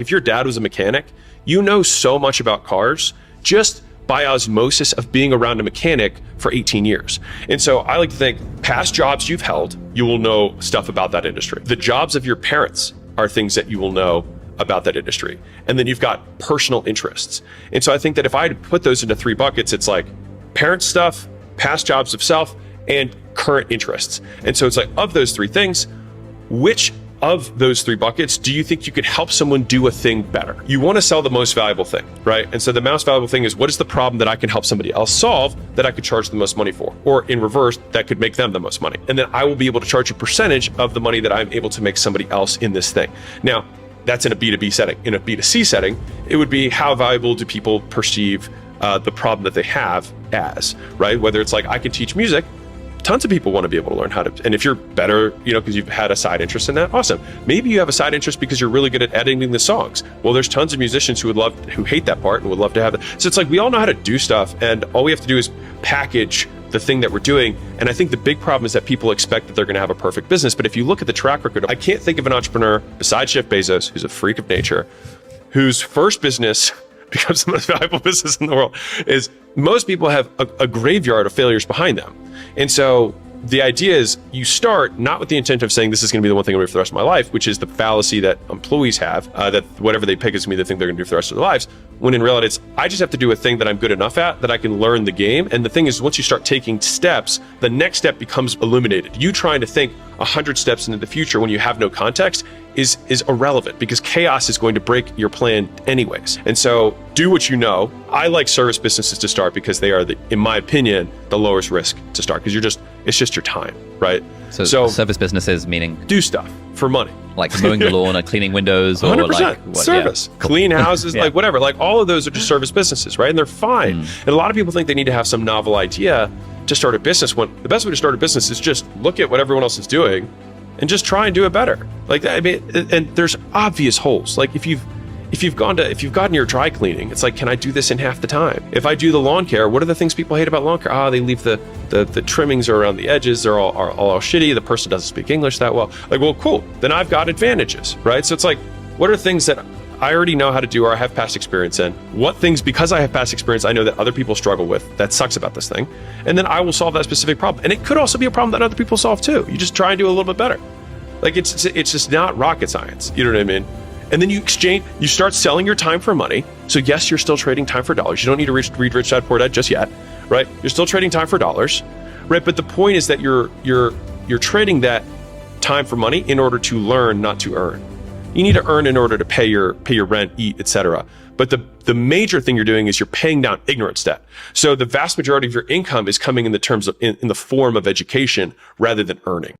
If your dad was a mechanic, you know so much about cars just by osmosis of being around a mechanic for 18 years. And so I like to think past jobs you've held, you will know stuff about that industry. The jobs of your parents are things that you will know about that industry. And then you've got personal interests. And so I think that if I had to put those into 3 buckets, it's like parent stuff, past jobs of self, and current interests. And so it's like, of those 3 things, which of those 3 buckets do you think you could help someone do a thing better? You want to sell the most valuable thing, right? And so the most valuable thing is, what is the problem that I can help somebody else solve that I could charge the most money for? Or in reverse, that could make them the most money. And then I will be able to charge a percentage of the money that I'm able to make somebody else in this thing. Now, that's in a B2B setting. In a B2C setting, it would be, how valuable do people perceive the problem that they have as, right? Whether it's like, I can teach music, tons of people want to be able to learn how to, and if you're better, because you've had a side interest in that, awesome. Maybe you have a side interest because you're really good at editing the songs. Well, there's tons of musicians who hate that part and would love to have it. So it's like, we all know how to do stuff, and all we have to do is package the thing that we're doing. And I think the big problem is that people expect that they're going to have a perfect business. But if you look at the track record, I can't think of an entrepreneur besides Jeff Bezos, who's a freak of nature, whose first business becomes the most valuable business in the world. Is most people have a graveyard of failures behind them. And so the idea is, you start not with the intent of saying, this is going to be the one thing I'm going to do for the rest of my life, which is the fallacy that employees have, that whatever they pick is going to be the thing they're going to do for the rest of their lives. When in reality, it's, I just have to do a thing that I'm good enough at, that I can learn the game. And the thing is, once you start taking steps, the next step becomes illuminated. You trying to think 100 steps into the future when you have no context is irrelevant, because chaos is going to break your plan anyways. And so do what you know. I like service businesses to start because they are, in my opinion, the lowest risk to start, because it's just your time, right? So service businesses meaning? Do stuff for money. Like mowing the lawn or cleaning windows, or 100%. like what, service, yeah. Clean houses, Yeah. like whatever. Like all of those are just service businesses, right? And they're fine. And a lot of people think they need to have some novel idea to start a business, when the best way to start a business is just look at what everyone else is doing and just try and do it better. Like, I mean, and there's obvious holes. Like if you've gotten your dry cleaning, it's like, can I do this in half the time? If I do the lawn care, what are the things people hate about lawn care? They leave the trimmings around the edges. They're all shitty. The person doesn't speak English that well. Like, well, cool. Then I've got advantages, right? So it's like, what are things that I already know how to do, or I have past experience in? What things, because I have past experience, I know that other people struggle with, that sucks about this thing. And then I will solve that specific problem. And it could also be a problem that other people solve too. You just try and do a little bit better. Like, it's just not rocket science. You know what I mean? And then you start selling your time for money. So yes, you're still trading time for dollars. You don't need to read Rich Dad Poor Dad just yet, right? You're still trading time for dollars, right? But the point is that you're trading that time for money in order to learn, not to earn. You need to earn in order to pay your rent, eat, etc. But the major thing you're doing is you're paying down ignorance debt. So the vast majority of your income is coming in the form of education rather than earning.